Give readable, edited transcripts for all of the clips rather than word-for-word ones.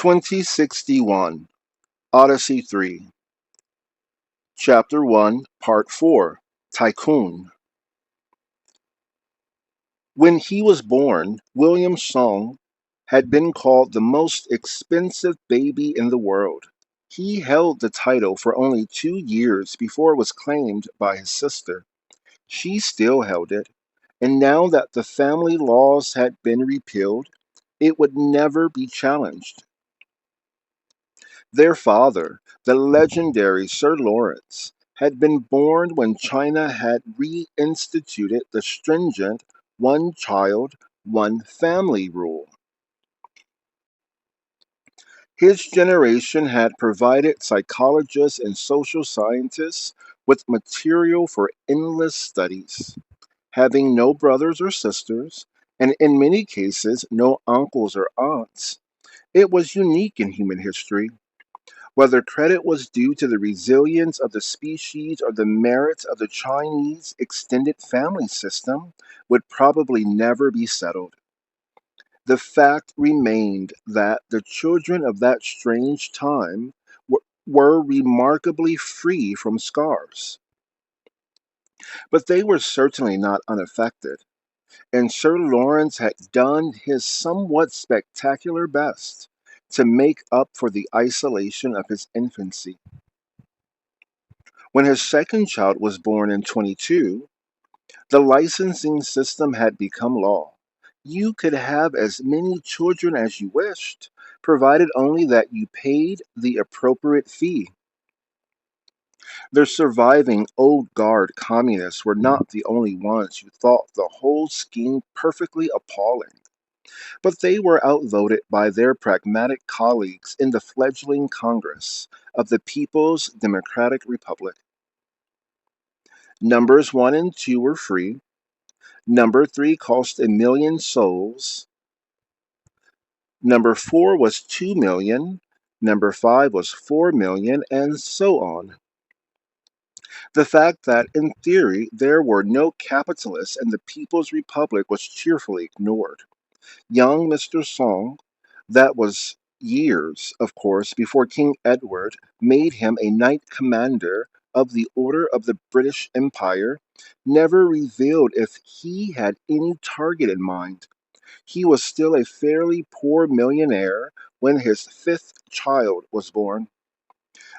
2061 Odyssey 3 Chapter 1 Part 4 Tycoon. When he was born, William Song had been called the most expensive baby in the world. He held the title for only 2 years before it was claimed by his sister. She still held it, and now that the family laws had been repealed, it would never be challenged. Their father, the legendary Sir Lawrence, had been born when China had reinstituted the stringent one child, one family rule. His generation had provided psychologists and social scientists with material for endless studies. Having no brothers or sisters, and in many cases no uncles or aunts, it was unique in human history. Whether credit was due to the resilience of the species or the merits of the Chinese extended family system would probably never be settled. The fact remained that the children of that strange time were remarkably free from scars. But they were certainly not unaffected, and Sir Lawrence had done his somewhat spectacular best to make up for the isolation of his infancy. When his second child was born in 22, the licensing system had become law. You could have as many children as you wished, provided only that you paid the appropriate fee. The surviving old guard communists were not the only ones who thought the whole scheme perfectly appalling, but they were outvoted by their pragmatic colleagues in the fledgling Congress of the People's Democratic Republic. Numbers 1 and 2 were free. Number 3 cost 1 million souls. Number 4 was 2 million. Number 5 was 4 million, and so on. The fact that, in theory, there were no capitalists in the People's Republic was cheerfully ignored. Young Mr. Song, that was years, of course, before King Edward made him a Knight Commander of the Order of the British Empire, never revealed if he had any target in mind. He was still a fairly poor millionaire when his fifth child was born.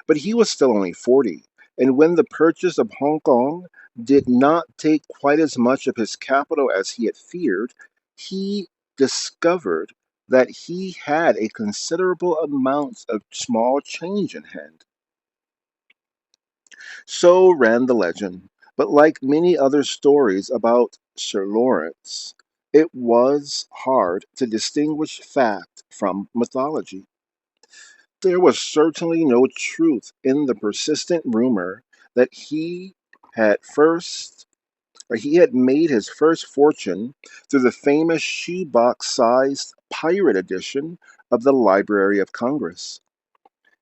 But he was still only 40, and when the purchase of Hong Kong did not take quite as much of his capital as he had feared, he discovered that he had a considerable amount of small change in hand. So ran the legend, but like many other stories about Sir Lawrence, it was hard to distinguish fact from mythology. There was certainly no truth in the persistent rumor that he had made his first fortune through the famous shoebox-sized pirate edition of the Library of Congress.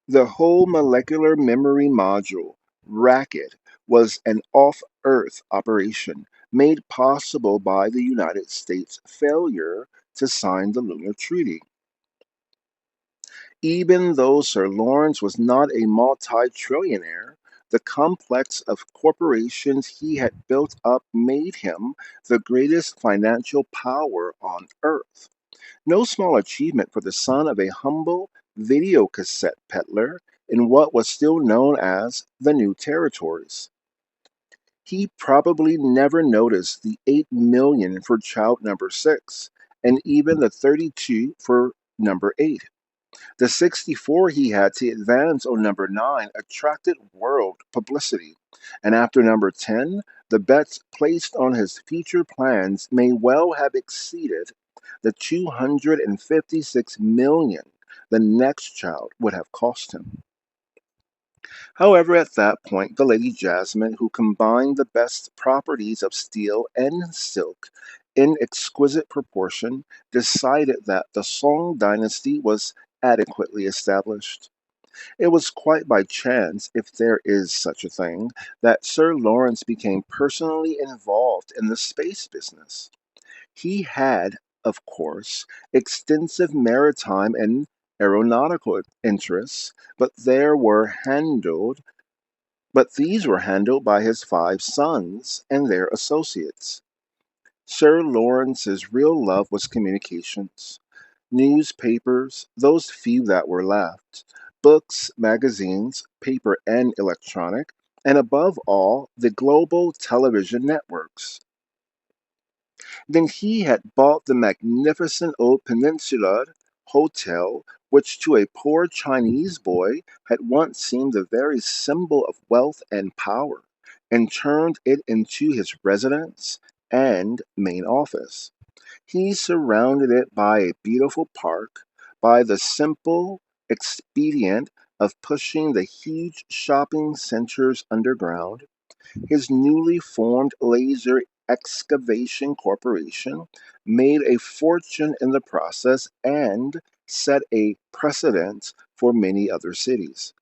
The whole molecular memory module racket was an off-Earth operation made possible by the United States' failure to sign the Lunar Treaty. Even though Sir Lawrence was not a multi-trillionaire, the complex of corporations he had built up made him the greatest financial power on Earth. No small achievement for the son of a humble videocassette peddler in what was still known as the New Territories. He probably never noticed the 8 million for child number 6, and even the 32 for number 8. The 64 he had to advance on number 9 attracted world publicity, and after number 10, the bets placed on his future plans may well have exceeded the 256 million the next child would have cost him. However, at that point, the Lady Jasmine, who combined the best properties of steel and silk in exquisite proportion, decided that the Song dynasty was adequately established. It was quite by chance, if there is such a thing, that Sir Lawrence became personally involved in the space business. He had, of course, extensive maritime and aeronautical interests, but these were handled by his five sons and their associates. Sir Lawrence's real love was communications, newspapers, those few that were left, books, magazines, paper and electronic, and above all, the global television networks. Then he had bought the magnificent old Peninsular Hotel, which to a poor Chinese boy had once seemed the very symbol of wealth and power, and turned it into his residence and main office. He surrounded it by a beautiful park, by the simple expedient of pushing the huge shopping centers underground. His newly formed laser excavation corporation made a fortune in the process and set a precedent for many other cities.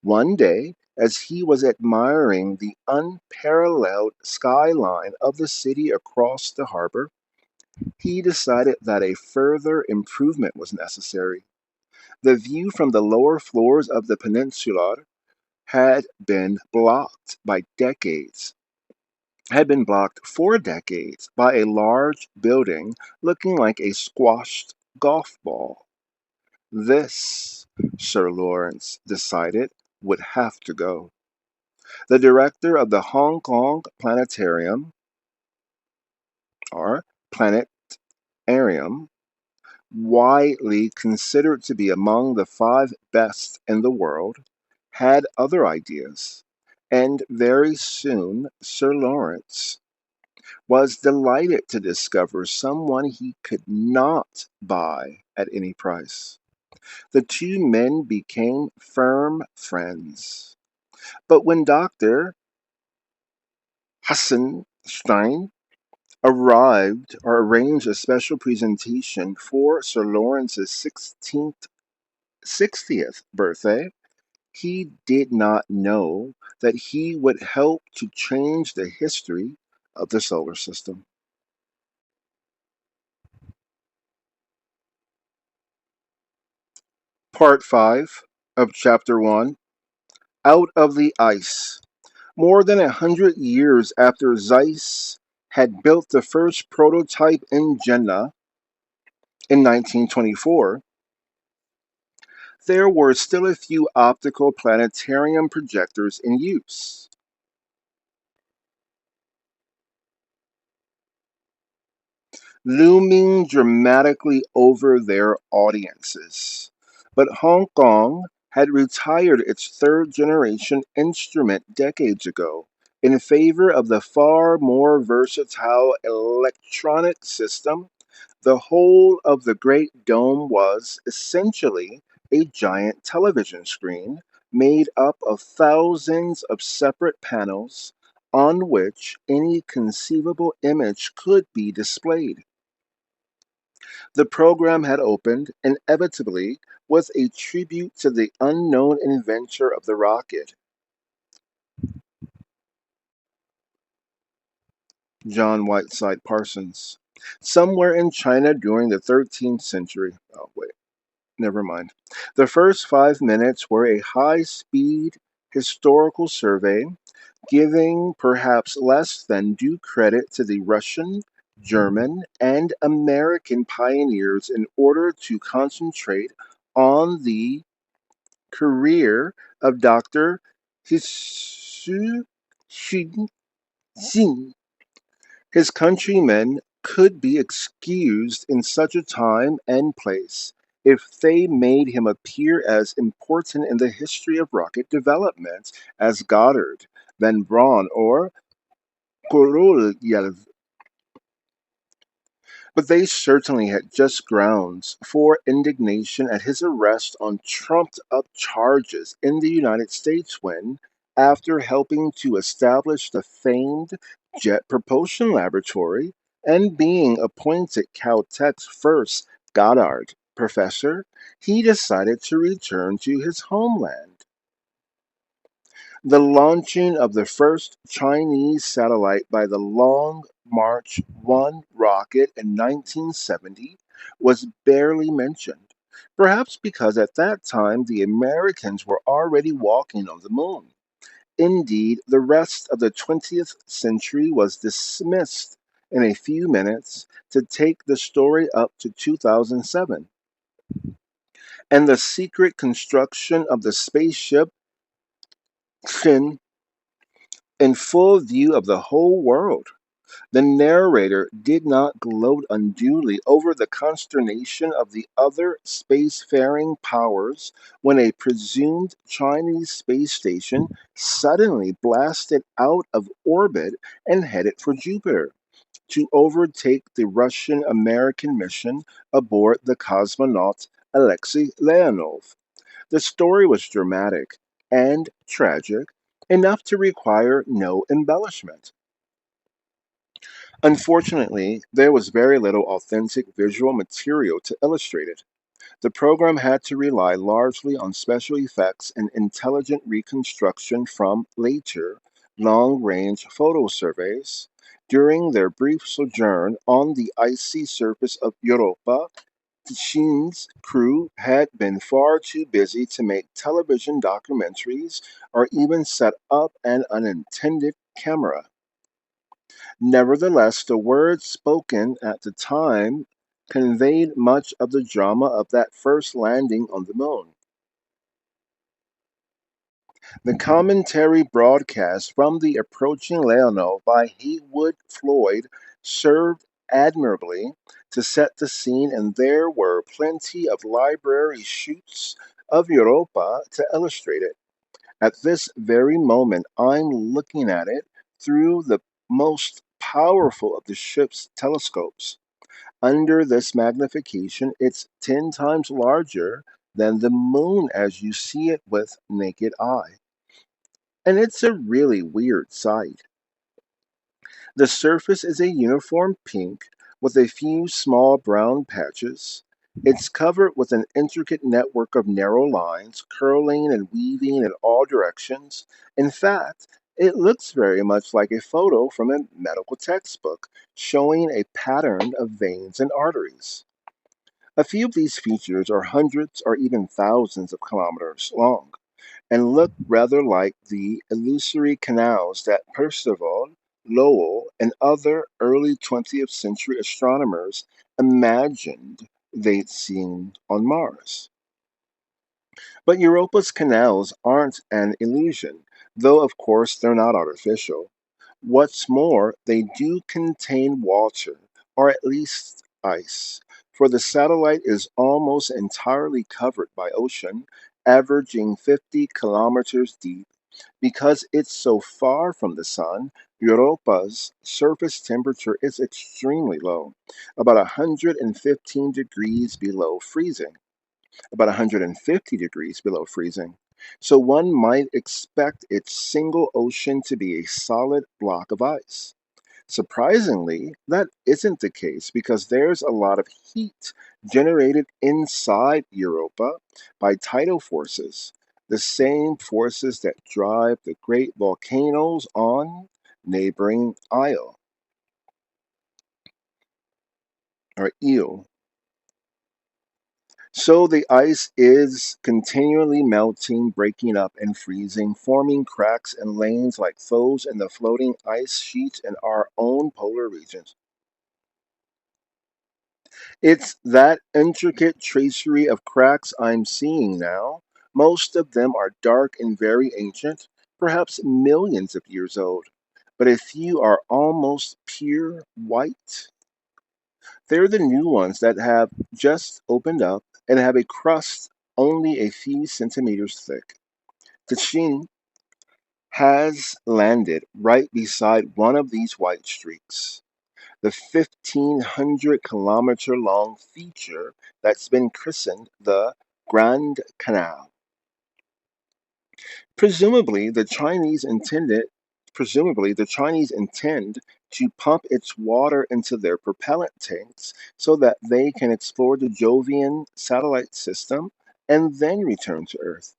One day, as he was admiring the unparalleled skyline of the city across the harbor, he decided that a further improvement was necessary. The view from the lower floors of the peninsula had been blocked by decades had been blocked for decades by a large building looking like a squashed golf ball. This, Sir Lawrence decided, would have to go. The director of the Hong Kong Planetarium, or Planetarium, widely considered to be among the five best in the world, had other ideas, and very soon Sir Lawrence was delighted to discover someone he could not buy at any price. The two men became firm friends. But when Dr. Hassenstein arrived or arranged a special presentation for Sir Lawrence's 60th birthday, he did not know that he would help to change the history of the solar system. Part 5 of Chapter 1, Out of the Ice. More than 100 years after Zeiss had built the first prototype in Jena in 1924, there were still a few optical planetarium projectors in use. Looming dramatically over their audiences. But Hong Kong had retired its third generation instrument decades ago in favor of the far more versatile electronic system. The whole of the Great Dome was essentially a giant television screen made up of thousands of separate panels on which any conceivable image could be displayed. The program had opened, inevitably, with a tribute to the unknown inventor of the rocket, John Whiteside Parsons. Somewhere in China during the 13th century. Oh, wait, never mind. The first 5 minutes were a high speed historical survey, giving perhaps less than due credit to the Russian, German, and American pioneers in order to concentrate on the career of Dr. Hisu Xin. His countrymen could be excused in such a time and place if they made him appear as important in the history of rocket development as Goddard, Van Braun, or Korolev. But they certainly had just grounds for indignation at his arrest on trumped up charges in the United States when, after helping to establish the famed Jet Propulsion Laboratory and being appointed Caltech's first Goddard professor, he decided to return to his homeland. The launching of the first Chinese satellite by the Long March 1 rocket in 1970 was barely mentioned, Perhaps because at that time the Americans were already walking on the moon. Indeed, the rest of the 20th century was dismissed in a few minutes to take the story up to 2007 and the secret construction of the spaceship Shin in full view of the whole world. The narrator did not gloat unduly over the consternation of the other spacefaring powers when a presumed Chinese space station suddenly blasted out of orbit and headed for Jupiter to overtake the Russian American mission aboard the cosmonaut Alexei Leonov. The story was dramatic and tragic, enough to require no embellishment. Unfortunately, there was very little authentic visual material to illustrate it. The program had to rely largely on special effects and intelligent reconstruction from later long range photo surveys. During their brief sojourn on the icy surface of Europa, Sheen's crew had been far too busy to make television documentaries or even set up an unintended camera. Nevertheless, the words spoken at the time conveyed much of the drama of that first landing on the moon. The commentary broadcast from the approaching Leonov by Haywood Floyd served admirably to set the scene, and there were plenty of library shoots of Europa to illustrate it. At this very moment, I'm looking at it through the most powerful of the ship's telescopes. Under this magnification, it's 10 times larger than the moon as you see it with naked eye. And it's a really weird sight. The surface is a uniform pink with a few small brown patches. It's covered with an intricate network of narrow lines, curling and weaving in all directions. In fact, it looks very much like a photo from a medical textbook, showing a pattern of veins and arteries. A few of these features are hundreds or even thousands of kilometers long and look rather like the illusory canals that Percival, Lowell, and other early 20th century astronomers imagined they'd seen on Mars. But Europa's canals aren't an illusion, though of course they're not artificial. What's more, they do contain water, or at least ice, for the satellite is almost entirely covered by ocean, averaging 50 kilometers deep. Because it's so far from the sun, Europa's surface temperature is extremely low, about 115 degrees below freezing, about 150 degrees below freezing. So one might expect its single ocean to be a solid block of ice. Surprisingly, that isn't the case because there's a lot of heat generated inside Europa by tidal forces, the same forces that drive the great volcanoes on neighboring Isle or Eel. So the ice is continually melting, breaking up, and freezing, forming cracks and lanes like those in the floating ice sheets in our own polar regions. It's that intricate tracery of cracks I'm seeing now. Most of them are dark and very ancient, perhaps millions of years old, but a few are almost pure white. They're the new ones that have just opened up and have a crust only a few centimeters thick. Tichin has landed right beside one of these white streaks, the 1,500-kilometer long feature that's been christened the Grand Canal. Presumably, the Chinese intended Presumably, the Chinese intend to pump its water into their propellant tanks so that they can explore the Jovian satellite system and then return to Earth.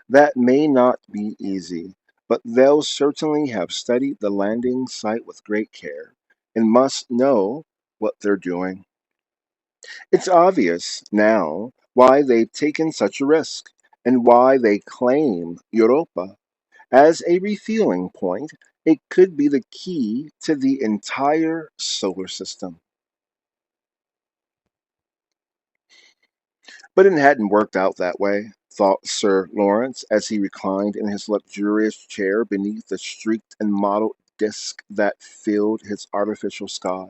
That may not be easy, but they'll certainly have studied the landing site with great care and must know what they're doing. It's obvious now why they've taken such a risk, and why they claim Europa as a refueling point. It could be the key to the entire solar system. But it hadn't worked out that way, thought Sir Lawrence as he reclined in his luxurious chair beneath the streaked and mottled disk that filled his artificial sky.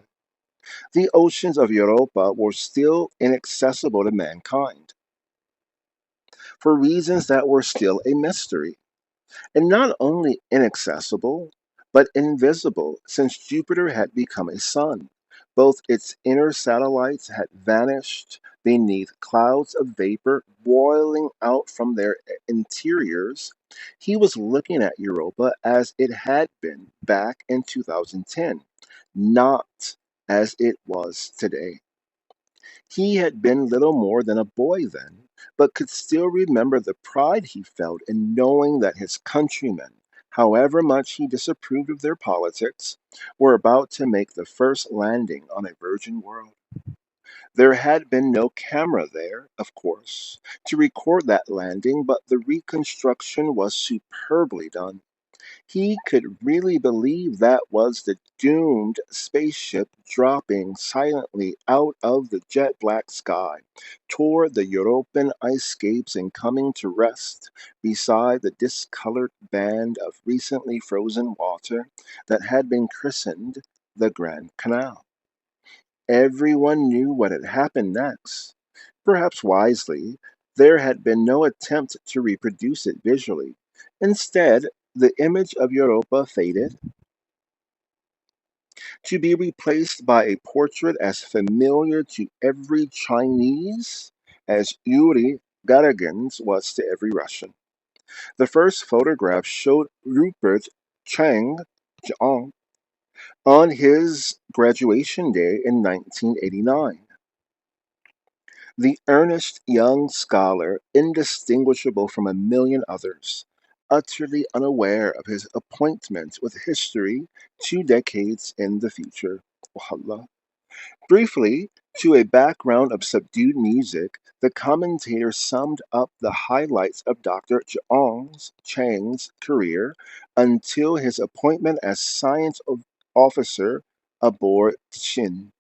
The oceans of Europa were still inaccessible to mankind, for reasons that were still a mystery. And not only inaccessible, but invisible, since Jupiter had become a sun. Both its inner satellites had vanished beneath clouds of vapor boiling out from their interiors. He was looking at Europa as it had been back in 2010, not as it was today. He had been little more than a boy then, but could still remember the pride he felt in knowing that his countrymen, however much he disapproved of their politics, were about to make the first landing on a virgin world. There had been no camera there, of course, to record that landing, but the reconstruction was superbly done. He could really believe that was the doomed spaceship dropping silently out of the jet black sky toward the European icescapes and coming to rest beside the discolored band of recently frozen water that had been christened the Grand Canal. Everyone knew what had happened next. Perhaps wisely, there had been no attempt to reproduce it visually. Instead, the image of Europa faded, to be replaced by a portrait as familiar to every Chinese as Yuri Gagarin's was to every Russian. The first photograph showed Rupert Chang Jiang on his graduation day in 1989. The earnest young scholar, indistinguishable from a million others, utterly unaware of his appointment with history 2 decades in the future. Wallah. Briefly, to a background of subdued music, the commentator summed up the highlights of Dr. Chang's career until his appointment as science officer aboard Shin.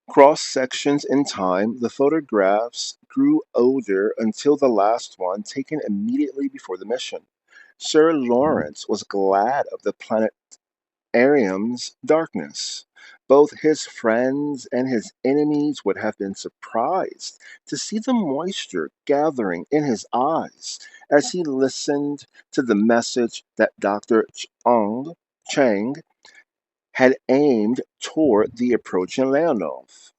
Cross sections in time, the photographs grew older until the last one, taken immediately before the mission. Sir Lawrence was glad of the planetarium's darkness. Both his friends and his enemies would have been surprised to see the moisture gathering in his eyes as he listened to the message that Dr. Chang had aimed toward the approaching Leonov,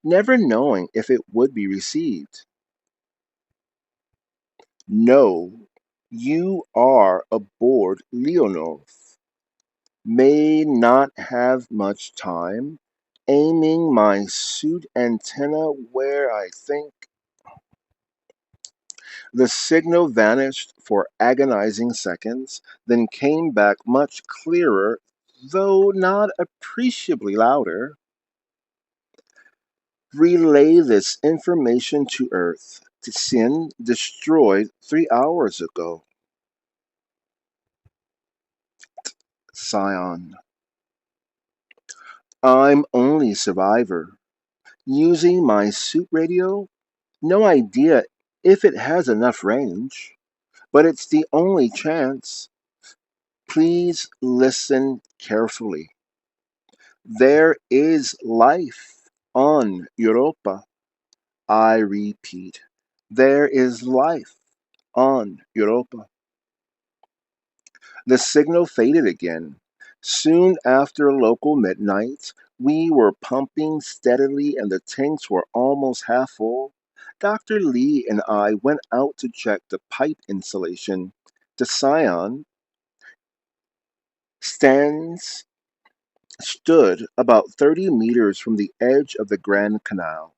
never knowing if it would be received. No, you are aboard Leonov. May not have much time. Aiming my suit antenna where I think. The signal vanished for agonizing seconds, then came back much clearer, though not appreciably louder. Relay this information to Earth. Sin destroyed 3 hours ago. Scion. I'm only survivor. Using my suit radio? No idea if it has enough range, but it's the only chance. Please listen carefully. There is life on Europa. I repeat, there is life on Europa. The signal faded again. Soon after local midnight, we were pumping steadily and the tanks were almost half full. Dr. Lee and I went out to check the pipe insulation. The Scion stands stood about 30 meters from the edge of the Grand Canal.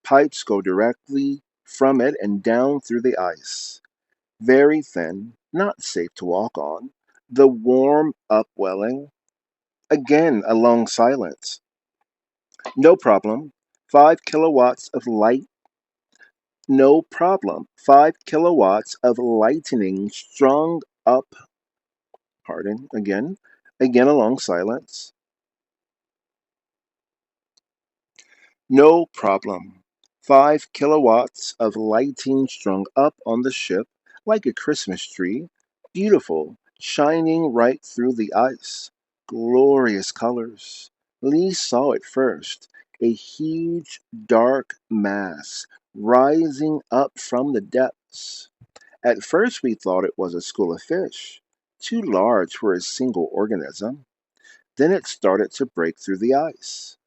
Pipes go directly from it and down through the ice. Very thin, not safe to walk on. The warm upwelling. Again, a long silence. No problem. 5 kilowatts of light, no problem. 5 kilowatts of lightning strung up, pardon, again a long silence. No problem. 5 kilowatts of lighting strung up on the ship like a Christmas tree. Beautiful, shining right through the ice. Glorious colors. Lee saw it first. A huge dark mass rising up from the depths. At first we thought it was a school of fish, too large for a single organism. Then it started to break through the ice.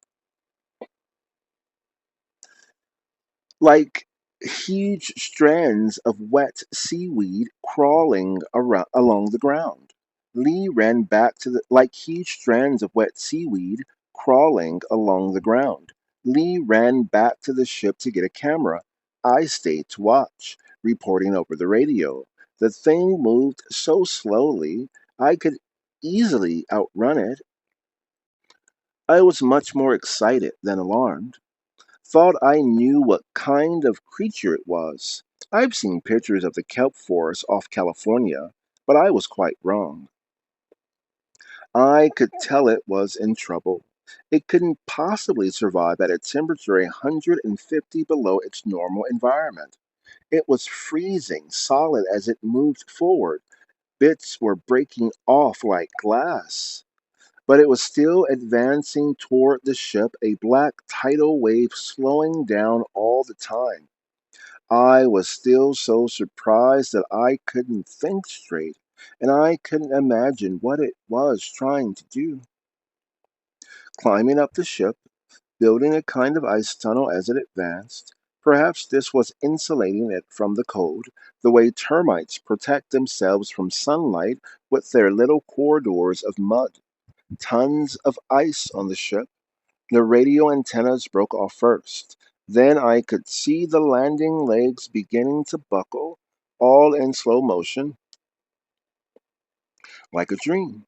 Like huge strands of wet seaweed crawling along the ground. Lee ran back to the like huge strands of wet seaweed crawling along the ground. Lee ran back to the ship to get a camera. I stayed to watch, reporting over the radio. The thing moved so slowly I could easily outrun it. I was much more excited than alarmed. Thought I knew what kind of creature it was. I've seen pictures of the kelp forest off California, but I was quite wrong. I could tell it was in trouble. It couldn't possibly survive at a temperature 150 below its normal environment. It was freezing solid as it moved forward. Bits were breaking off like glass. But it was still advancing toward the ship, a black tidal wave slowing down all the time. I was still so surprised that I couldn't think straight, and I couldn't imagine what it was trying to do. Climbing up the ship, building a kind of ice tunnel as it advanced, perhaps this was insulating it from the cold, the way termites protect themselves from sunlight with their little corridors of mud. Tons of ice on the ship. The radio antennas broke off first. Then I could see the landing legs beginning to buckle, all in slow motion, like a dream.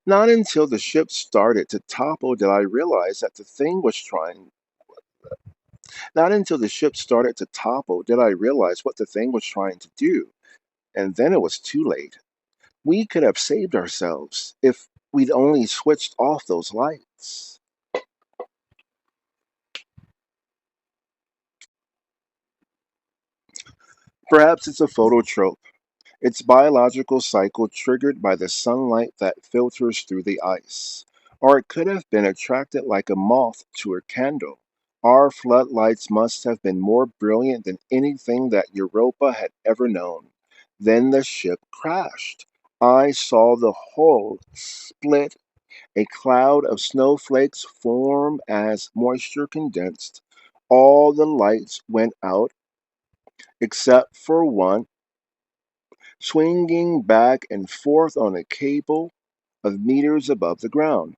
Not until the ship started to topple did I realize that the thing was trying. Not until the ship started to topple did I realize what the thing was trying to do. And then it was too late. We could have saved ourselves if we'd only switched off those lights. Perhaps it's a phototrope. Its biological cycle triggered by the sunlight that filters through the ice. Or it could have been attracted like a moth to a candle. Our floodlights must have been more brilliant than anything that Europa had ever known. Then the ship crashed. I saw the hull split, a cloud of snowflakes form as moisture condensed. All the lights went out except for one swinging back and forth on a cable of meters above the ground.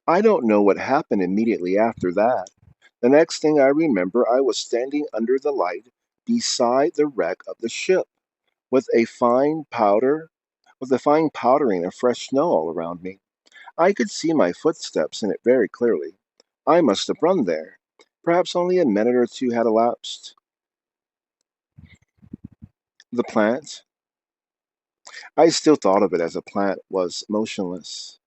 I don't know what happened immediately after that. The next thing I remember, I was standing under the light beside the wreck of the ship with a fine powder, with a fine powdering of fresh snow all around me. I could see my footsteps in it very clearly. I must have run there. Perhaps only a minute or two had elapsed. The plant, I still thought of it as a plant, was motionless.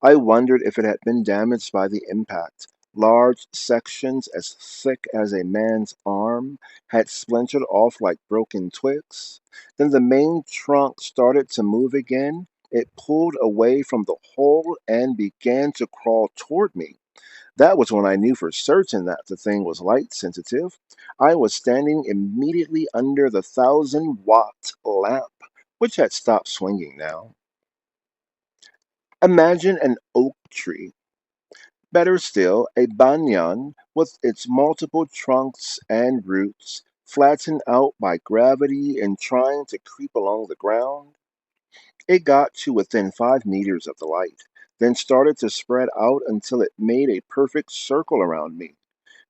I wondered if it had been damaged by the impact. Large sections as thick as a man's arm had splintered off like broken twigs. Then the main trunk started to move again. It pulled away from the hole and began to crawl toward me. That was when I knew for certain that the thing was light sensitive. I was standing immediately under the 1,000-watt lamp, which had stopped swinging now. Imagine an oak tree. Better still, a banyan with its multiple trunks and roots, flattened out by gravity and trying to creep along the ground. It got to within 5 meters of the light, then started to spread out until it made a perfect circle around me.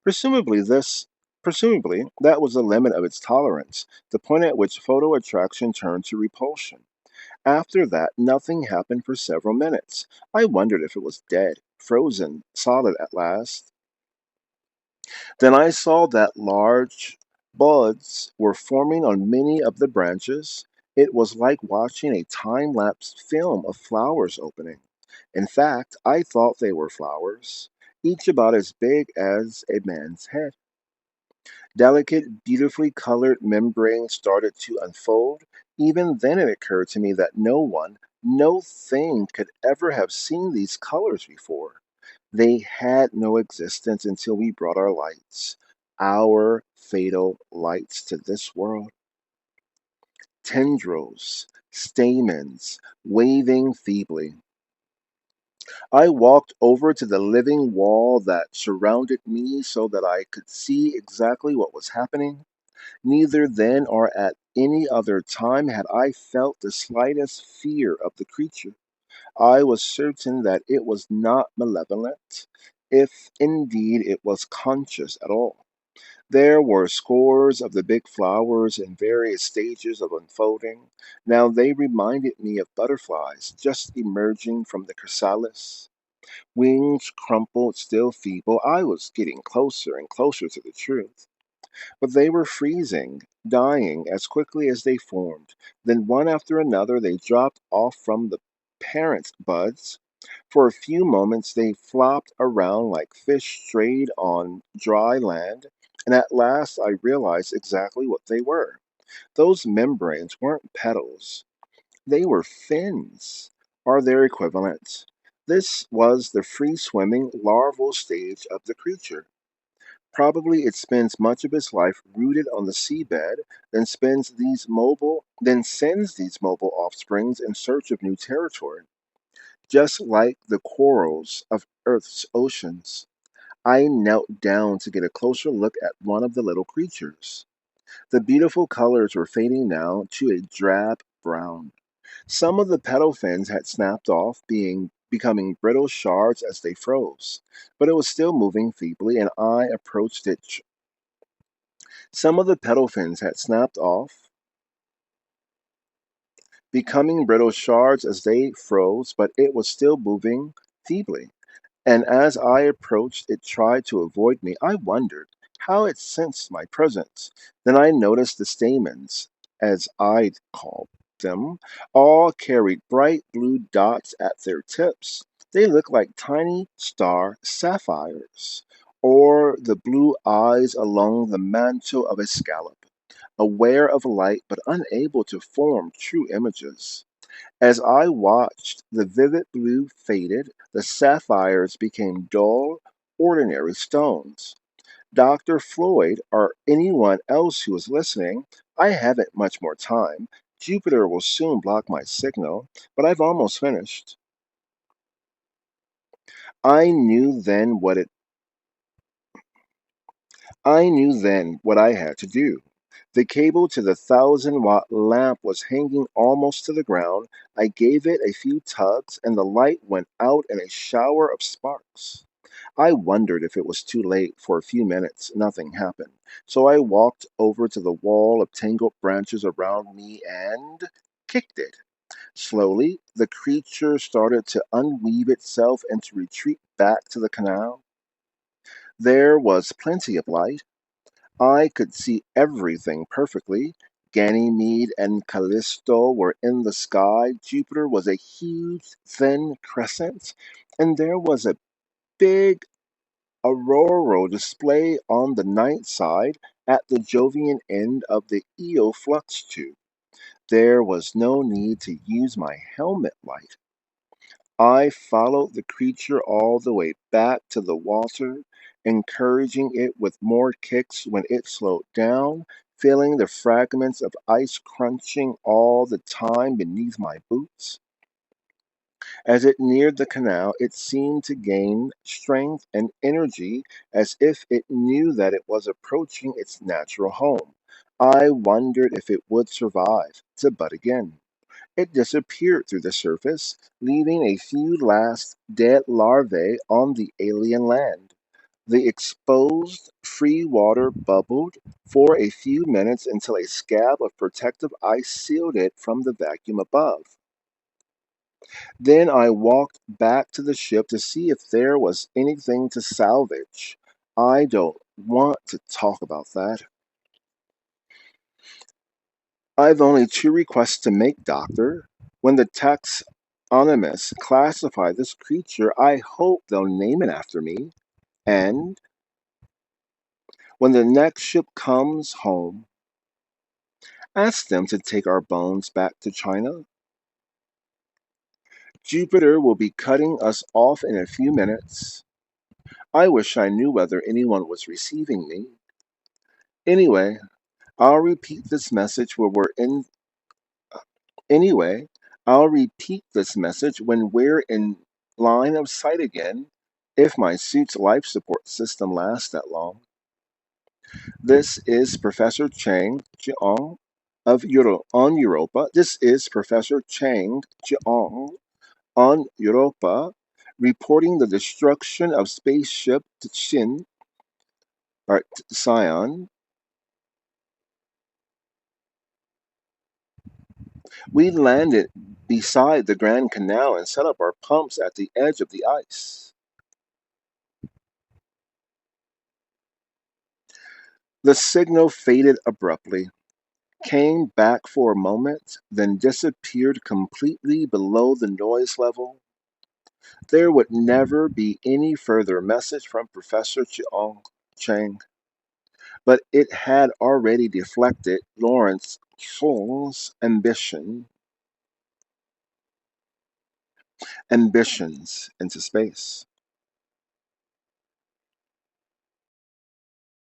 Presumably this Presumably that was the limit of its tolerance, the point at which photo attraction turned to repulsion. After that, nothing happened for several minutes. I wondered if it was dead, frozen, solid at last. Then I saw that large buds were forming on many of the branches. It was like watching a time lapse film of flowers opening. In fact, I thought they were flowers, each about as big as a man's head. Delicate, beautifully colored membranes started to unfold. Even then, it occurred to me that no one, no thing could ever have seen these colors before. They had no existence until we brought our fatal lights, to this world. Tendrils, stamens, waving feebly. I walked over to the living wall that surrounded me so that I could see exactly what was happening. Neither then or at any other time had I felt the slightest fear of the creature. I was certain that it was not malevolent, if indeed it was conscious at all. There were scores of the big flowers in various stages of unfolding. Now they reminded me of butterflies just emerging from the chrysalis. Wings crumpled, still feeble. I was getting closer and closer to the truth. But they were freezing, dying as quickly as they formed. Then, one after another, they dropped off from the parent buds. For a few moments, they flopped around like fish strayed on dry land, and at last I realized exactly what they were. Those membranes weren't petals, they were fins, or their equivalent. This was the free swimming larval stage of the creature. Probably it spends much of its life rooted on the seabed, then sends these mobile offsprings in search of new territory, just like the corals of Earth's oceans. I knelt down to get a closer look at one of the little creatures. The beautiful colors were fading now to a drab brown. Some of the petal fins had snapped off, becoming brittle shards as they froze, but it was still moving feebly, and I approached it. Some of the petal fins had snapped off, becoming brittle shards as they froze, but it was still moving feebly. And as I approached, it tried to avoid me. I wondered how it sensed my presence. Then I noticed the stamens, as I'd called them, all carried bright blue dots at their tips. They looked like tiny star sapphires, or the blue eyes along the mantle of a scallop, aware of light but unable to form true images. As I watched, the vivid blue faded, the sapphires became dull, ordinary stones. Dr. Floyd, or anyone else who is listening, I haven't much more time. Jupiter will soon block my signal, but I've almost finished. I knew then what it I knew then what I had to do. The cable to the 1,000-watt lamp was hanging almost to the ground. I gave it a few tugs, and the light went out in a shower of sparks. I wondered if it was too late. For a few minutes. Nothing happened. So I walked over to the wall of tangled branches around me and kicked it. Slowly, the creature started to unweave itself and to retreat back to the canal. There was plenty of light. I could see everything perfectly. Ganymede and Callisto were in the sky. Jupiter was a huge, thin crescent. And there was a big auroral display on the night side at the Jovian end of the Io flux tube. There was no need to use my helmet light. I followed the creature all the way back to the water, encouraging it with more kicks when it slowed down, feeling the fragments of ice crunching all the time beneath my boots. As it neared the canal, it seemed to gain strength and energy as if it knew that it was approaching its natural home. I wondered if it would survive to bud again. It disappeared through the surface, leaving a few last dead larvae on the alien land. The exposed free water bubbled for a few minutes until a scab of protective ice sealed it from the vacuum above. Then I walked back to the ship to see if there was anything to salvage. I don't want to talk about that. I've only two requests to make, Doctor. When the taxonomists classify this creature, I hope they'll name it after me. And when the next ship comes home, ask them to take our bones back to China. Jupiter will be cutting us off in a few minutes. I wish I knew whether anyone was receiving me. Anyway, I'll repeat this message when we're in Anyway, I'll repeat this message when we're in line of sight again, if my suit's life support system lasts that long. This is Professor Chang Jiang on Europa. This is Professor Chang Jiang on Europa, reporting the destruction of spaceship Tsin or Sion. We landed beside the Grand Canal and set up our pumps at the edge of the ice. The signal faded abruptly, came back for a moment, then disappeared completely below the noise level. There would never be any further message from Professor Chang, but it had already deflected Lawrence Fung's ambitions into space.